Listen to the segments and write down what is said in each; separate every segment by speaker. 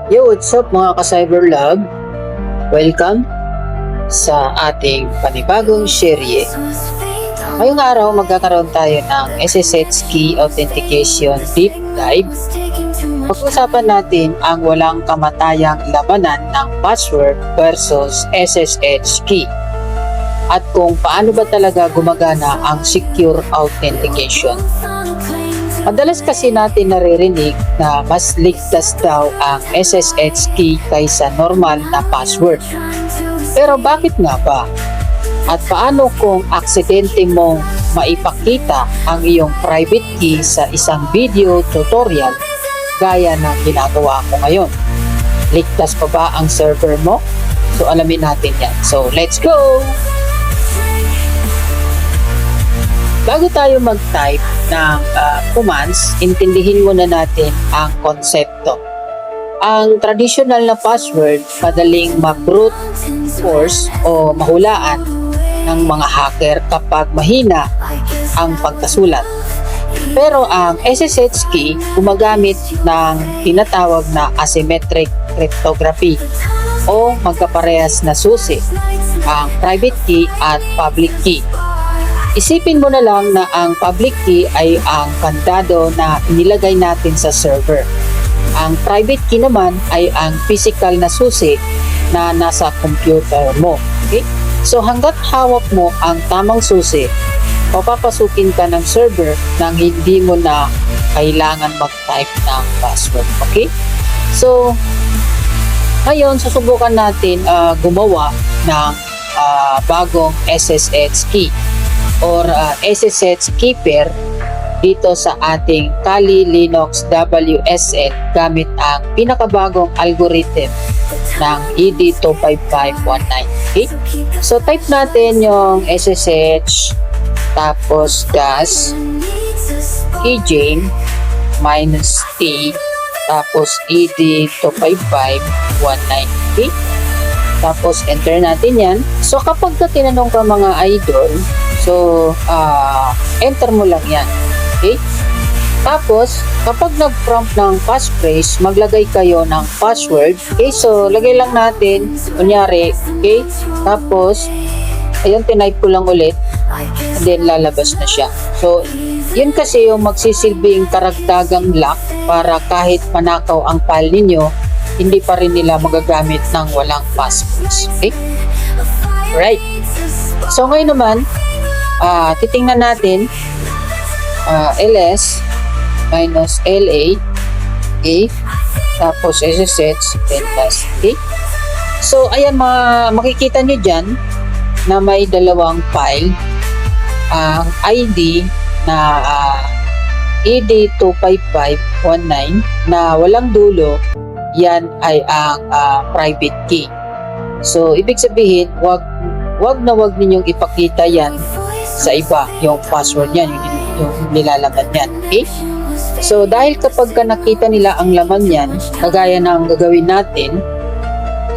Speaker 1: Yo, what's up mga ka-Cyberlab? Welcome sa ating panibagong serye. Ngayong araw magkakaroon tayo ng SSH Key Authentication Deep Dive. Pag-usapan natin ang walang kamatayang labanan ng password versus SSH Key at kung paano ba talaga gumagana ang secure authentication. Madalas kasi natin naririnig na mas ligtas daw ang SSH key kaysa normal na password. Pero bakit nga ba? At paano kung aksidente mong maipakita ang iyong private key sa isang video tutorial gaya ng ginagawa ko ngayon? Ligtas pa ba ang server mo? So alamin natin yan. So let's go! Bago tayo mag-type ng commands, intindihin muna natin ang konsepto. Ang traditional na password, madaling mag-brute force o mahulaan ng mga hacker kapag mahina ang pagkasulat. Pero ang SSH key gumagamit ng tinatawag na asymmetric cryptography o magkaparehas na susi, ang private key at public key. Isipin mo na lang na ang public key ay ang kandado na inilagay natin sa server. Ang private key naman ay ang physical na susi na nasa computer mo. Okay? So hanggat hawak mo ang tamang susi, papapasukin ka ng server nang hindi mo na kailangan mag-type ng password. Okay? So, ngayon susubukan natin gumawa ng bagong SSH key or SSH keeper dito sa ating Kali Linux WSL gamit ang pinakabagong algorithm ng ED25519. Okay? So type natin yung SSH tapos dash keygen minus T tapos ED25519. Okay? Tapos enter natin yan. So kapag tinanong ka mga idol, so enter mo lang yan. Okay? Tapos kapag nag-prompt ng passphrase, maglagay kayo ng password. Okay? So lagay lang natin kunyari, okay? Tapos ayun, tinype ko lang ulit and then lalabas na siya. So yun kasi yung magsisilbing karagdagang lock para kahit manakaw ang file ninyo, hindi pa rin nila magagamit ng walang passphrase. Okay? Right. So ngayon naman, titingnan natin ls minus la, okay? Tapos SSH then plus, okay? So ayan, makikita nyo dyan na may dalawang file. Ang ID na ED25519 na walang dulo, yan ay ang private key. So ibig sabihin, wag ninyong ipakita yan sa iba, yung password niyan, yung nilalaman niyan. Okay? So dahil kapag nakita nila ang laman niyan, kagaya ng gagawin natin,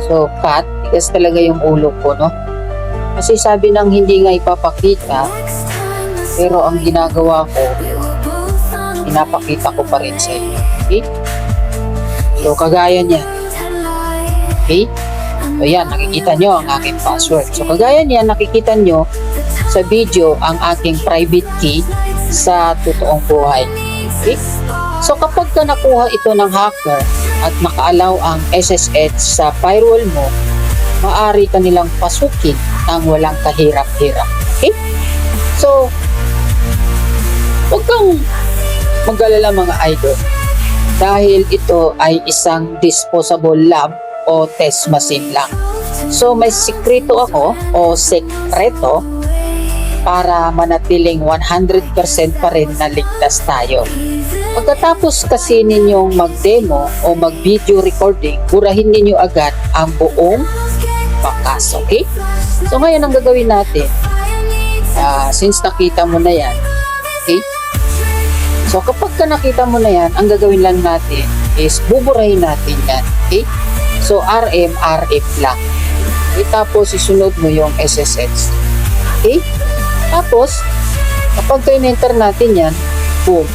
Speaker 1: so cut, tigas talaga yung ulo ko, no? Kasi sabi ng hindi nga ipapakita, pero ang ginagawa ko, pinapakita ko pa rin sa inyo. Okay? So kagaya niyan. Okay? So yan, nakikita nyo ang aking password. So kagaya niyan, nakikita nyo sa video ang aking private key sa totoong buhay. Okay? So kapag nakuha ito ng hacker at naka-allow ang SSH sa firewall mo, maaari ka nilang pasukin ng walang kahirap-hirap. Okay? So, huwag kang mag-alala mga idol dahil ito ay isang disposable lab o test machine lang. So may sikreto ako o sekreto para manatiling 100% pa rin na ligtas tayo. Pagkatapos kasi ninyong mag-demo o mag-video recording, burahin ninyo agad ang buong bakas. Okay? So ngayon ang gagawin natin, since nakita mo na yan, okay? So kapag nakita mo na yan, ang gagawin lang natin is buburahin natin yan. Okay? So RM, RF lang. Okay? Tapos isunod mo yung SSH. Okay? Tapos kapag in-enter natin yan, boom.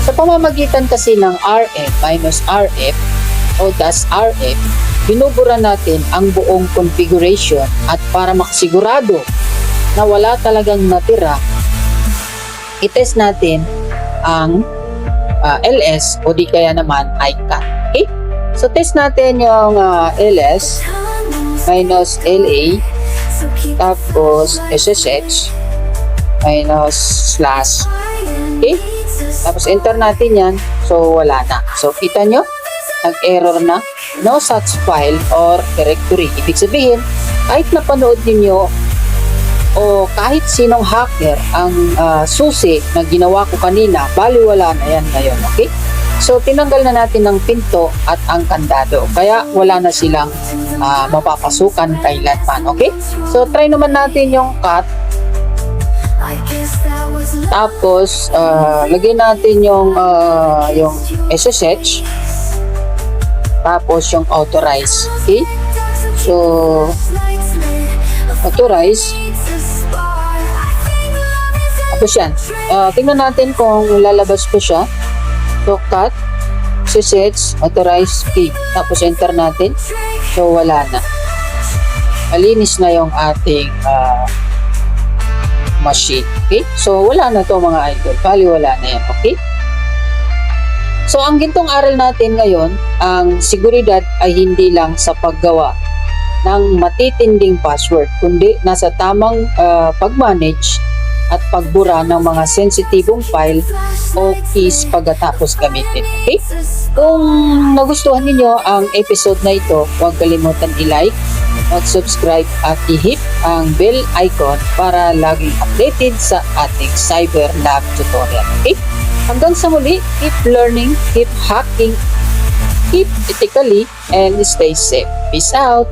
Speaker 1: Sa pamamagitan kasi ng RM minus RF, o -RF, binubura natin ang buong configuration at para makasigurado na wala talagang natira, i-test natin ang LS o di kaya naman ICAT. Okay? So test natin yung LS minus LA tapos SSH minus slash. Okay? Tapos enter natin yan. So wala na. So kita nyo, nag-error na. No such file or directory. Ibig sabihin, kahit napanood ninyo o kahit sinong hacker ang susi na ginawa ko kanina, baliwala na yan ngayon. Okay? So tinanggal na natin ng pinto at ang kandado. Kaya wala na silang mapapasukan kailanman. Okay? So try naman natin yung cut. Tapos lagyan natin yung SSH. Tapos yung authorize. Okay? So authorize. Tapos yan. Tingnan natin kung lalabas po siya. So cut, SSH, authorize, key. Tapos enter natin. So wala na. Malinis na yung ating machine. Okay? So wala na to mga idol. Wala na yan. Okay? So ang gintong aral natin ngayon, ang seguridad ay hindi lang sa paggawa ng matitinding password, kundi nasa tamang pag-manage at pagbura ng mga sensitibong file o keys pagkatapos gamitin. Okay? Kung nagustuhan ninyo ang episode na ito, huwag kalimutan i-like, mag-subscribe at i-hit ang bell icon para laging updated sa ating Cyber Lab tutorial. Okay? Hanggang sa muli, keep learning, keep hacking, keep ethically, and stay safe. Peace out!